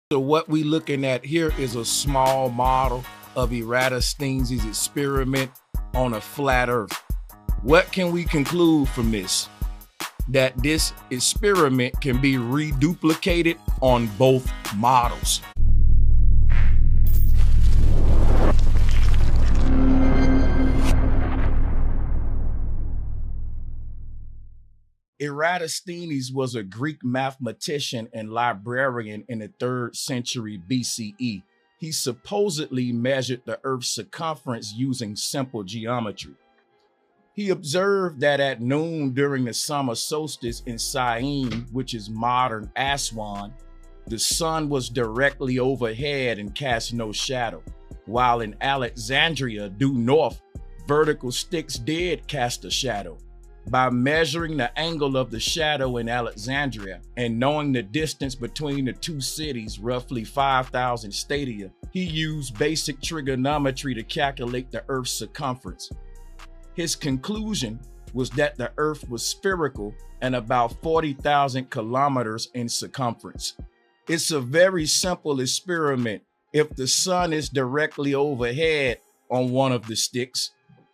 So what we looking at here is a small model of Eratosthenes' experiment on a flat Earth. What can we conclude from this? That this experiment can be reduplicated on both models. Eratosthenes was a Greek mathematician and librarian in the 3rd century BCE. He supposedly measured the Earth's circumference using simple geometry. He observed that at noon during the summer solstice in Syene, which is modern Aswan, the sun was directly overhead and cast no shadow, while in Alexandria, due north, vertical sticks did cast a shadow. By measuring the angle of the shadow in Alexandria and knowing the distance between the two cities, roughly 5,000 stadia, he used basic trigonometry to calculate the Earth's circumference. His conclusion was that the Earth was spherical and about 40,000 kilometers in circumference. It's a very simple experiment. If the sun is directly overhead on one of the sticks,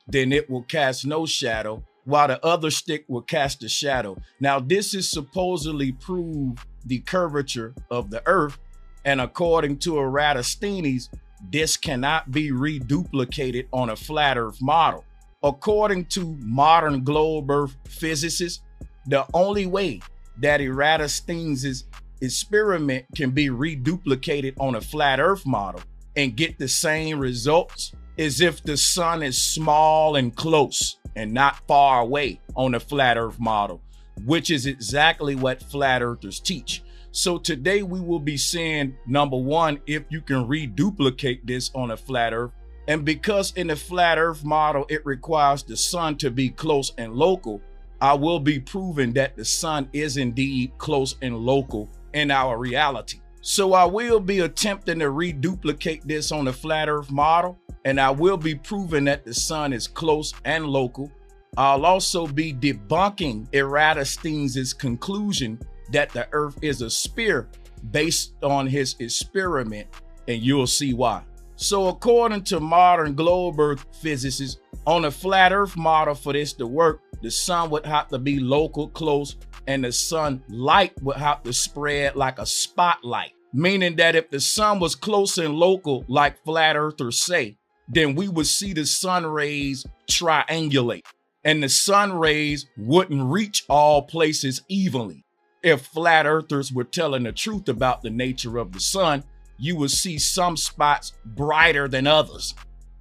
then it will cast no shadow, while the other stick will cast a shadow. Now, this is supposedly prove the curvature of the Earth, and according to Eratosthenes, this cannot be reduplicated on a flat Earth model. According to modern globe Earth physicists, the only way that Eratosthenes' experiment can be reduplicated on a flat Earth model and get the same results is if the sun is small and close and not far away on a flat Earth model, which is exactly what flat earthers teach. So today we will be seeing, number one, if you can reduplicate this on a flat Earth. And because in the flat Earth model, it requires the sun to be close and local, I will be proving that the sun is indeed close and local in our reality. So I will be attempting to reduplicate this on the flat Earth model, and I will be proving that the sun is close and local. I'll also be debunking Eratosthenes' conclusion that the Earth is a sphere based on his experiment, and you'll see why. So according to modern globe Earth physicists, on a flat Earth model for this to work, the sun would have to be local, close, and the sunlight would have to spread like a spotlight. Meaning that if the sun was close and local, like flat earthers say, then we would see the sun rays triangulate, and the sun rays wouldn't reach all places evenly. If flat earthers were telling the truth about the nature of the sun, you would see some spots brighter than others.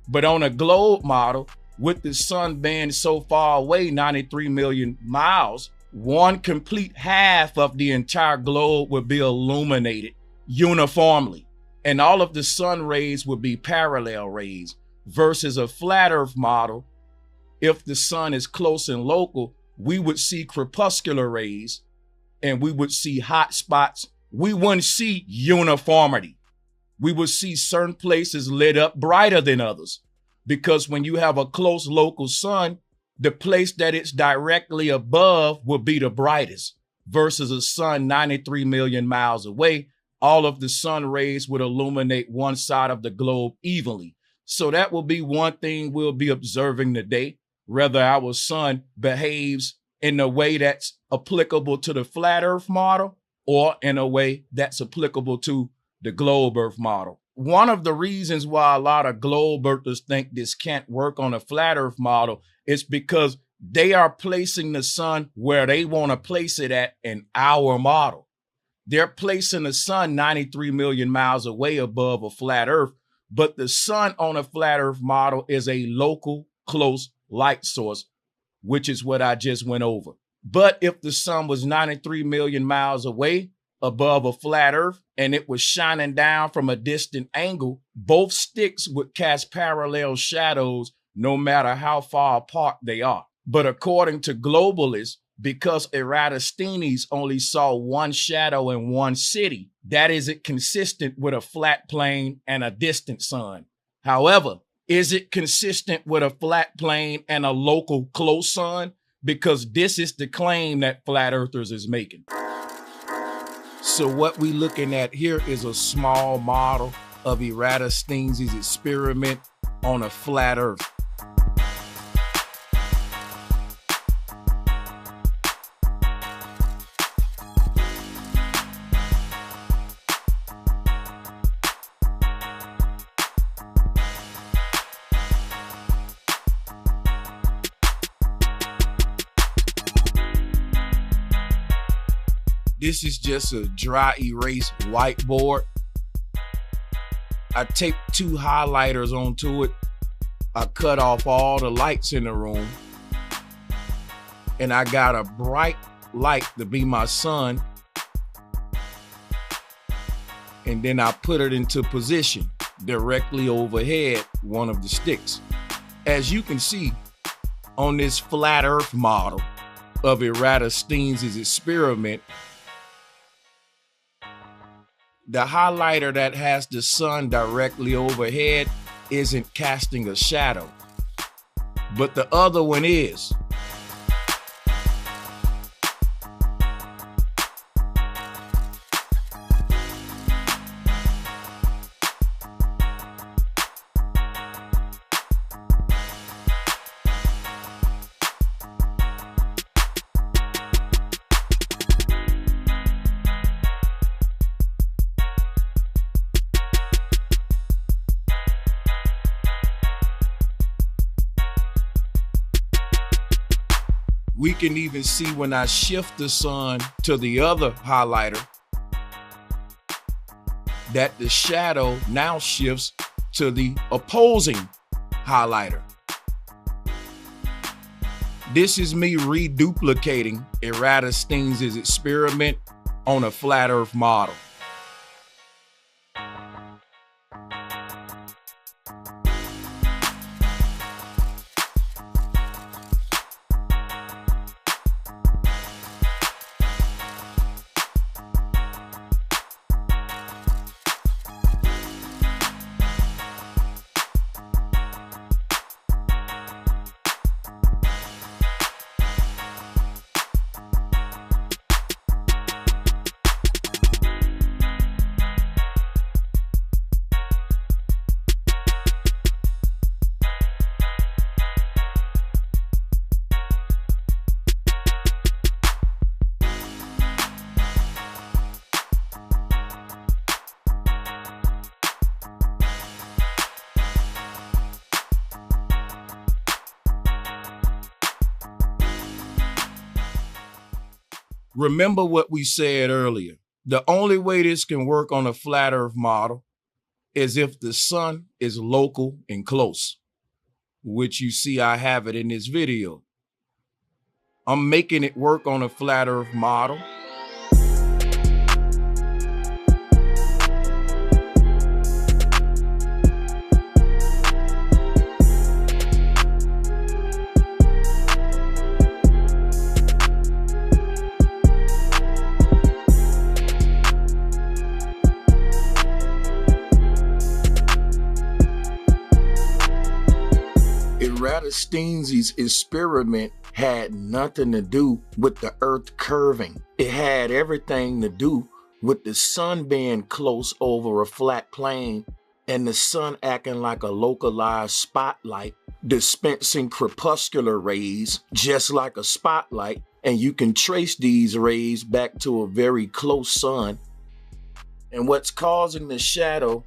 But on a globe model, with the sun being so far away, 93 million miles, one complete half of the entire globe would be illuminated uniformly, and all of the sun rays would be parallel rays, versus a flat Earth model. If the sun is close and local, we would see crepuscular rays and we would see hot spots. We wouldn't see uniformity. We would see certain places lit up brighter than others, because when you have a close local sun, the place that it's directly above will be the brightest, versus a sun 93 million miles away. All of the sun rays would illuminate one side of the globe evenly. So that will be one thing we'll be observing today, whether our sun behaves in a way that's applicable to the flat Earth model or in a way that's applicable to the globe Earth model. One of the reasons why a lot of globe earthers think this can't work on a flat Earth model is because they are placing the sun where they want to place it at in our model. They're placing the sun 93 million miles away above a flat Earth, but the sun on a flat Earth model is a local, close light source, which is what I just went over. But if the sun was 93 million miles away above a flat Earth and it was shining down from a distant angle, both sticks would cast parallel shadows no matter how far apart they are. But according to globalists, because Eratosthenes only saw one shadow in one city, that isn't consistent with a flat plane and a distant sun. However, is it consistent with a flat plane and a local close sun? Because this is the claim that flat earthers is making. So what we looking at here is a small model of Eratosthenes' experiment on a flat Earth. This is just a dry erase whiteboard. I taped 2 highlighters onto it. I cut off all the lights in the room. And I got a bright light to be my sun. And then I put it into position directly overhead one of the sticks. As you can see on this flat Earth model of Eratosthenes' experiment, the highlighter that has the sun directly overhead isn't casting a shadow, but the other one is. We can even see when I shift the sun to the other highlighter that the shadow now shifts to the opposing highlighter. This is me reduplicating Eratosthenes' experiment on a flat Earth model. Remember what we said earlier. The only way this can work on a flat Earth model is if the sun is local and close, which you see I have it in this video. I'm making it work on a flat Earth model. Eratosthenes' experiment had nothing to do with the Earth curving. It had everything to do with the sun being close over a flat plane and the sun acting like a localized spotlight, dispensing crepuscular rays just like a spotlight, and you can trace these rays back to a very close sun. And what's causing the shadow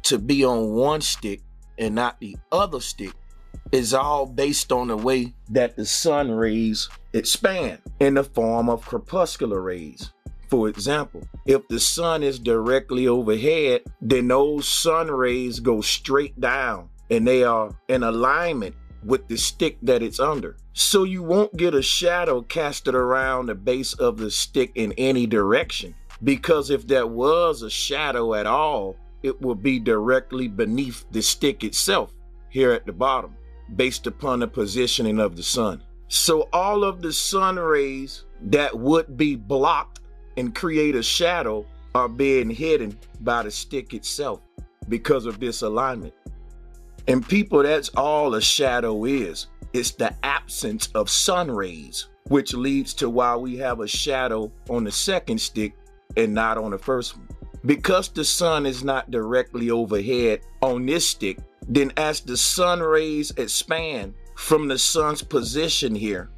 to be on one stick and not the other stick is all based on the way that the sun rays expand in the form of crepuscular rays. For example, if the sun is directly overhead, then those sun rays go straight down and they are in alignment with the stick that it's under. So you won't get a shadow casted around the base of the stick in any direction, because if there was a shadow at all, it will be directly beneath the stick itself here at the bottom, based upon the positioning of the sun. So all of the sun rays that would be blocked and create a shadow are being hidden by the stick itself because of this alignment. And people, that's all a shadow is. It's the absence of sun rays, which leads to why we have a shadow on the second stick and not on the first one. Because the sun is not directly overhead on this stick, then as the sun rays expand from the sun's position here,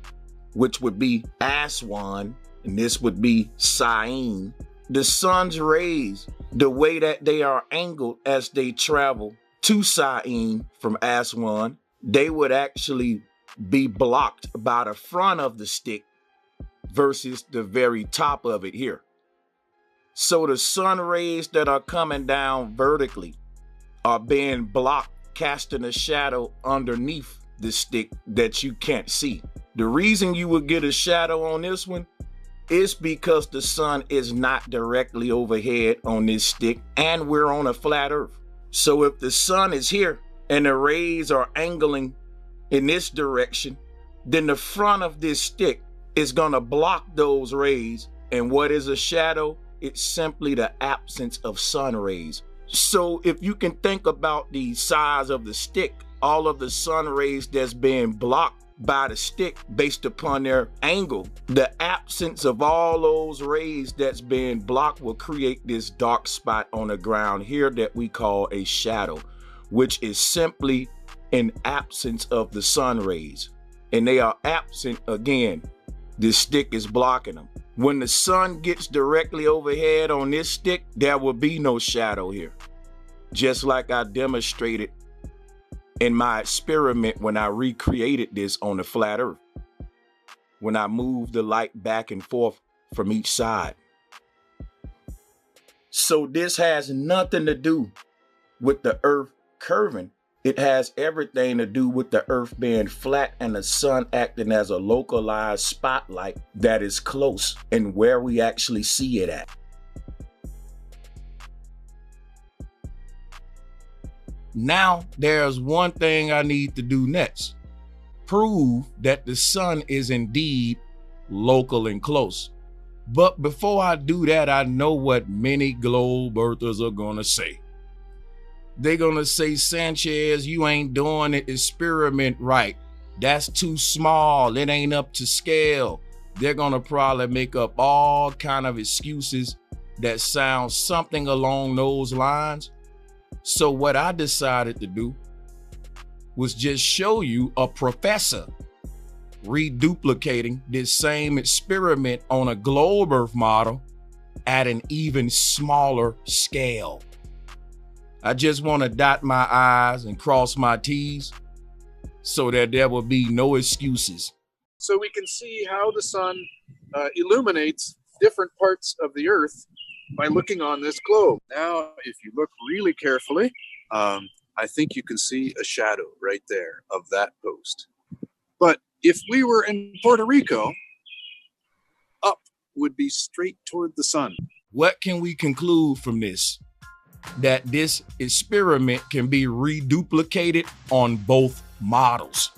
which would be Aswan, and this would be Sain, the sun's rays, the way that they are angled as they travel to Sain from Aswan, they would actually be blocked by the front of the stick versus the very top of it here. So the sun rays that are coming down vertically are being blocked, casting a shadow underneath the stick that you can't see. The reason you would get a shadow on this one is because the sun is not directly overhead on this stick and we're on a flat earth. So if the sun is here and the rays are angling in this direction, then the front of this stick is gonna block those rays. And what is a shadow? It's simply the absence of sun rays. So if you can think about the size of the stick, all of the sun rays that's being blocked by the stick based upon their angle, the absence of all those rays that's being blocked will create this dark spot on the ground here that we call a shadow, which is simply an absence of the sun rays. And they are absent again. This stick is blocking them. When the sun gets directly overhead on this stick, there will be no shadow here. Just like I demonstrated in my experiment when I recreated this on the flat earth, when I moved the light back and forth from each side. So this has nothing to do with the earth curving. It has everything to do with the earth being flat and the sun acting as a localized spotlight that is close and where we actually see it at. Now, there's one thing I need to do next. Prove that the sun is indeed local and close. But before I do that, I know what many globe earthers are gonna say. They're gonna say, Sanchez, you ain't doing the experiment right. That's too small, it ain't up to scale. They're gonna probably make up all kind of excuses that sound something along those lines. So what I decided to do was just show you a professor reduplicating this same experiment on a globe earth model at an even smaller scale. I just want to dot my I's and cross my T's so that there will be no excuses. So we can see how the sun illuminates different parts of the earth by looking on this globe. Now, if you look really carefully, I think you can see a shadow right there of that post. But if we were in Puerto Rico, up would be straight toward the sun. What can we conclude from this? That this experiment can be reduplicated on both models.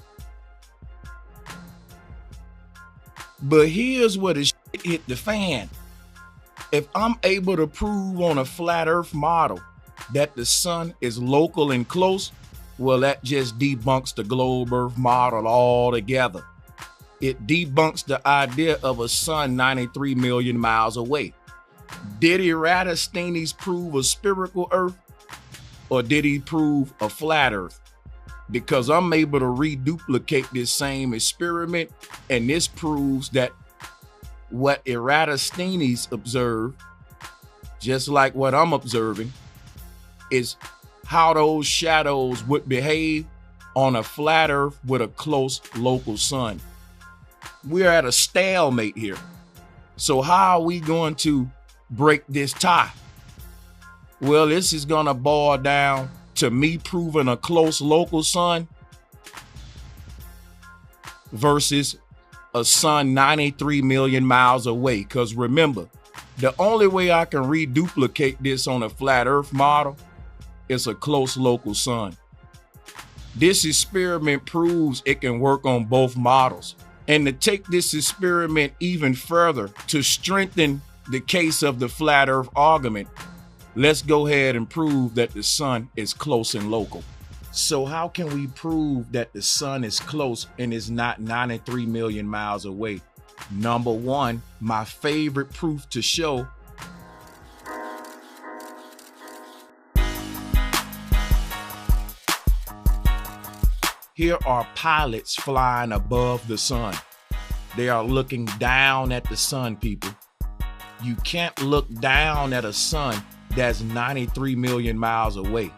But here's where the shit hit the fan. If I'm able to prove on a flat earth model that the sun is local and close, well, that just debunks the globe earth model altogether. It debunks the idea of a sun 93 million miles away. Did Eratosthenes prove a spherical earth or did he prove a flat earth? Because I'm able to reduplicate this same experiment, and this proves that what Eratosthenes observed, just like what I'm observing, is how those shadows would behave on a flat earth with a close local sun. We're at a stalemate here. So how are we going to break this tie? Well, this is gonna boil down to me proving a close local sun versus a sun 93 million miles away. Because remember, the only way I can reduplicate this on a flat earth model is a close local sun. This experiment proves it can work on both models. And to take this experiment even further, to strengthen the case of the flat earth argument, let's go ahead and prove that the sun is close and local. So how can we prove that the sun is close and is not 93 million miles away? Number one, my favorite proof to show Here are pilots flying above the sun. They are looking down at the sun, people. You can't look down at a sun that's 93 million miles away.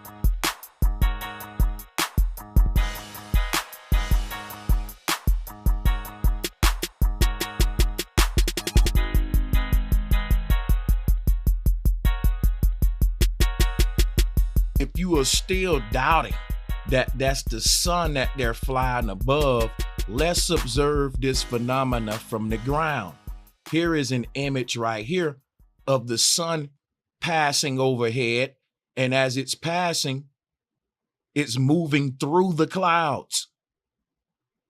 If you are still doubting that that's the sun that they're flying above, let's observe this phenomena from the ground. Here is an image right here of the sun passing overhead, and as it's passing, it's moving through the clouds.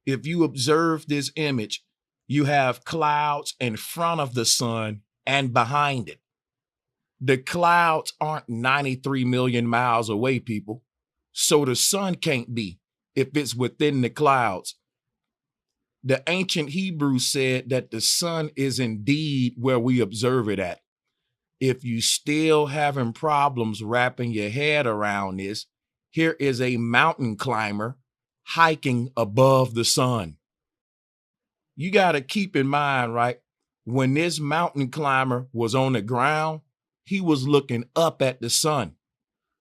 If you observe this image, you have clouds in front of the sun and behind it. The clouds aren't 93 million miles away, people. So the sun can't be if it's within the clouds. The ancient Hebrews said that the sun is indeed where we observe it at. If you still having problems wrapping your head around this, here is a mountain climber hiking above the sun. You got to keep in mind, right? When this mountain climber was on the ground, he was looking up at the sun.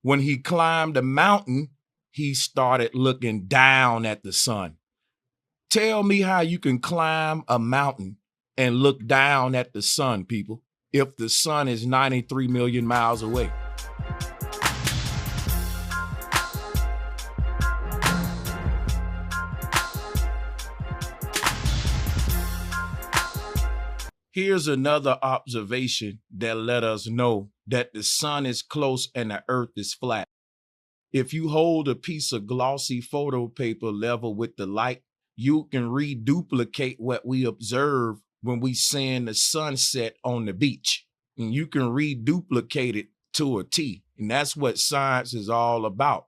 When he climbed the mountain, he started looking down at the sun. Tell me how you can climb a mountain and look down at the sun, people, if the sun is 93 million miles away. Here's another observation that let us know that the sun is close and the earth is flat. If you hold a piece of glossy photo paper level with the light, you can reduplicate what we observe when we seeing the sunset on the beach. And you can reduplicate it to a T. And that's what science is all about.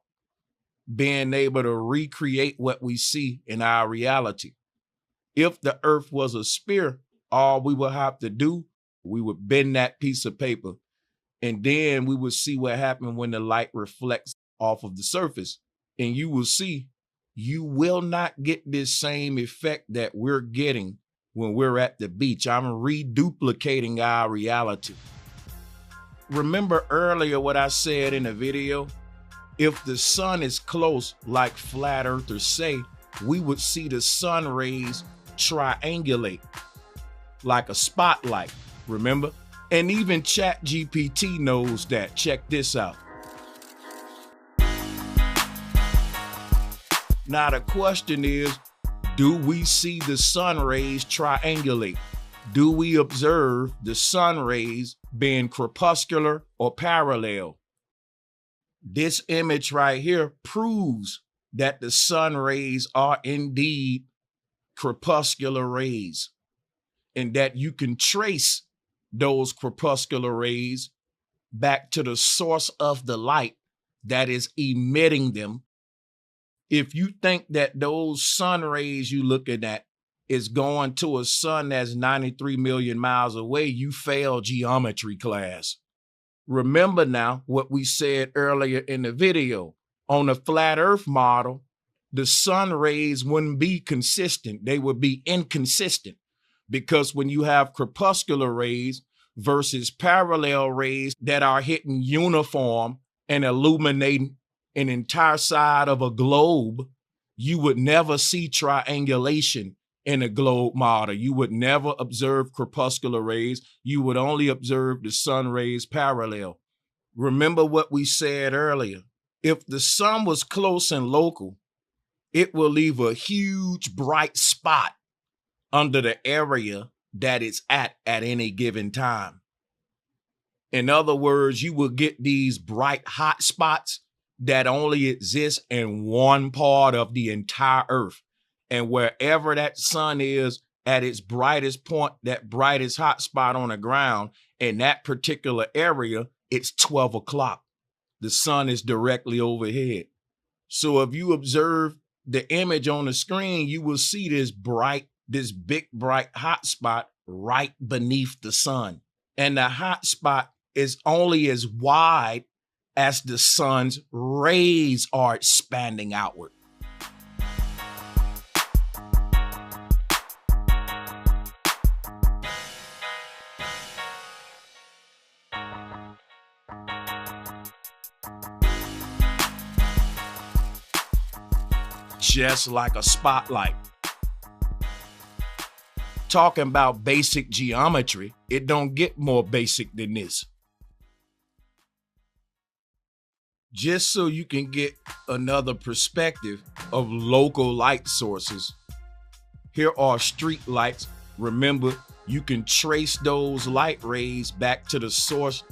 Being able to recreate what we see in our reality. If the earth was a sphere, all we would have to do, we would bend that piece of paper, and then we would see what happened when the light reflects off of the surface. And you will see, you will not get this same effect that we're getting when we're at the beach. I'm reduplicating our reality. Remember earlier what I said in the video? If the sun is close, like flat earthers say, we would see the sun rays triangulate like a spotlight, remember? And even ChatGPT knows that. Check this out. Now the question is, do we see the sun rays triangulate? Do we observe the sun rays being crepuscular or parallel? This image right here proves that the sun rays are indeed crepuscular rays, and that you can trace those crepuscular rays back to the source of the light that is emitting them. If you think that those sun rays you looking at is going to a sun that's 93 million miles away, you failed geometry class. Remember now what we said earlier in the video. On the flat earth model, the sun rays wouldn't be consistent. They would be inconsistent. Because when you have crepuscular rays versus parallel rays that are hitting uniform and illuminating an entire side of a globe, you would never see triangulation in a globe model. You would never observe crepuscular rays. You would only observe the sun rays parallel. Remember what we said earlier. If the sun was close and local, it will leave a huge bright spot under the area that it's at any given time. In other words, you will get these bright hot spots that only exist in one part of the entire earth. And wherever that sun is at its brightest point, that brightest hot spot on the ground, in that particular area, it's 12 o'clock. The sun is directly overhead. So if you observe the image on the screen, you will see this big, bright hot spot right beneath the sun. And the hot spot is only as wide as the sun's rays are expanding outward. just like a spotlight. Talking about basic geometry, it don't get more basic than this. Just so you can get another perspective of local light sources, here are street lights. Remember, you can trace those light rays back to the source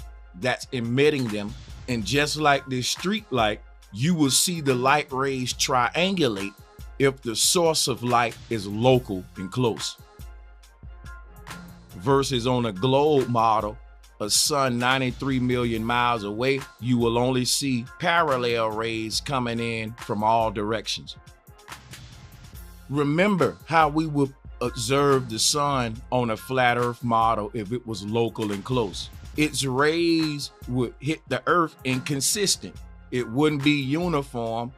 that's emitting them. And just like this street light, you will see the light rays triangulate if the source of light is local and close. Versus on a globe model, a sun 93 million miles away, you will only see parallel rays coming in from all directions. Remember how we would observe the sun on a flat earth model if it was local and close. Its rays would hit the earth inconsistent. It wouldn't be uniform.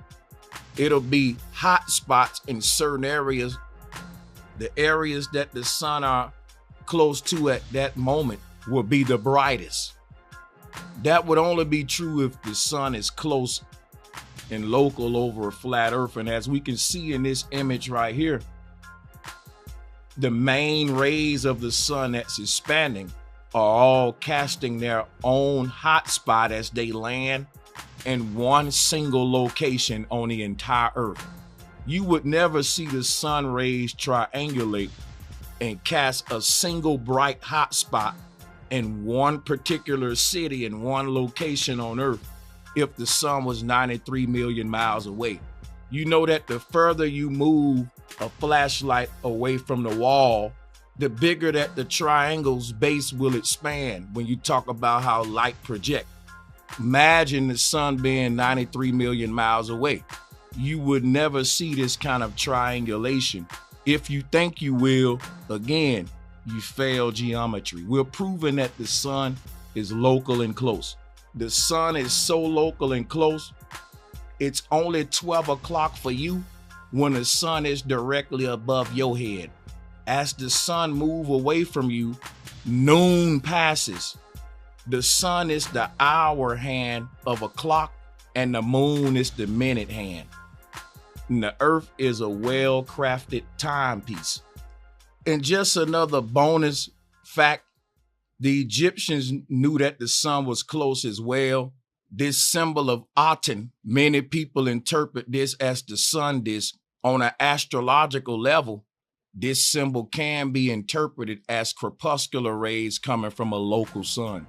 It'll be hot spots in certain areas. The areas that the sun are close to at that moment will be the brightest. That would only be true if the sun is close and local over a flat earth. And as we can see in this image right here, the main rays of the sun that's expanding are all casting their own hot spot as they land in one single location on the entire earth. You would never see the sun rays triangulate and cast a single bright hot spot in one particular city in one location on earth if the sun was 93 million miles away. You know that the further you move a flashlight away from the wall, the bigger that the triangle's base will expand when you talk about how light projects. Imagine the sun being 93 million miles away. You would never see this kind of triangulation. If you think you will, again, you fail geometry. We're proving that the sun is local and close. The sun is so local and close, it's only 12 o'clock for you when the sun is directly above your head. As the sun moves away from you, noon passes. The sun is the hour hand of a clock and the moon is the minute hand. And the earth is a well-crafted timepiece. And just another bonus fact, the Egyptians knew that the sun was close as well. This symbol of Aten, many people interpret this as the sun disk. On an astrological level, this symbol can be interpreted as crepuscular rays coming from a local sun.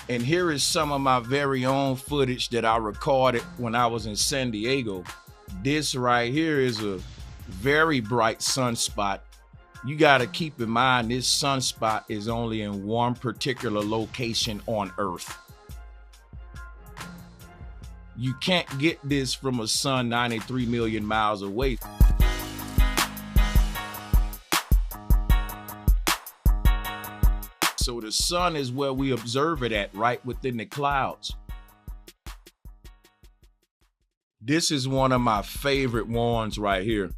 And here is some of my very own footage that I recorded when I was in San Diego. This right here is a very bright sunspot. You got to keep in mind this sunspot is only in one particular location on Earth. You can't get this from a sun 93 million miles away. So the sun is where we observe it at, right within the clouds. This is one of my favorite ones right here.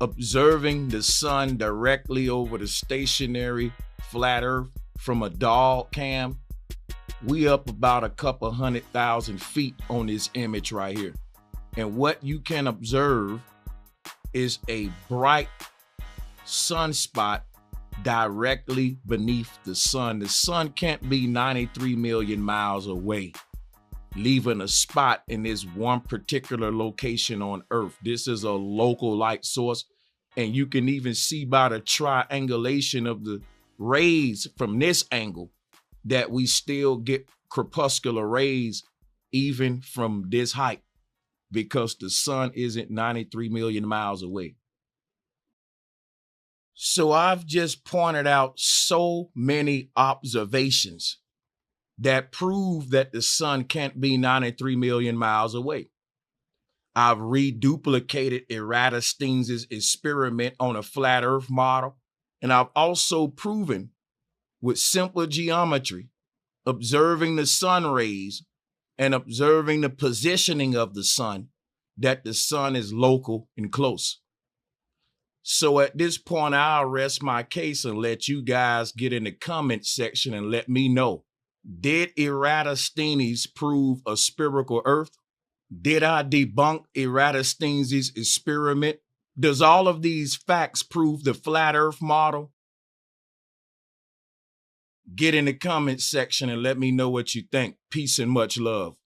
Observing the sun directly over the stationary flat earth from a dog cam. We up about a couple 100,000 feet on this image right here. And what you can observe is a bright sunspot directly beneath the sun. The sun can't be 93 million miles away, leaving a spot in this one particular location on Earth. This is a local light source, and you can even see by the triangulation of the rays from this angle that we still get crepuscular rays even from this height because the sun isn't 93 million miles away. So I've just pointed out so many observations that prove that the sun can't be 93 million miles away. I've reduplicated Eratosthenes' experiment on a flat earth model, and I've also proven with simple geometry, observing the sun rays and observing the positioning of the sun, that the sun is local and close. So at this point, I'll rest my case and let you guys get in the comment section and let me know, did Eratosthenes prove a spherical earth? Did I debunk Eratosthenes' experiment? Does all of these facts prove the flat earth model? Get in the comments section and let me know what you think. Peace and much love.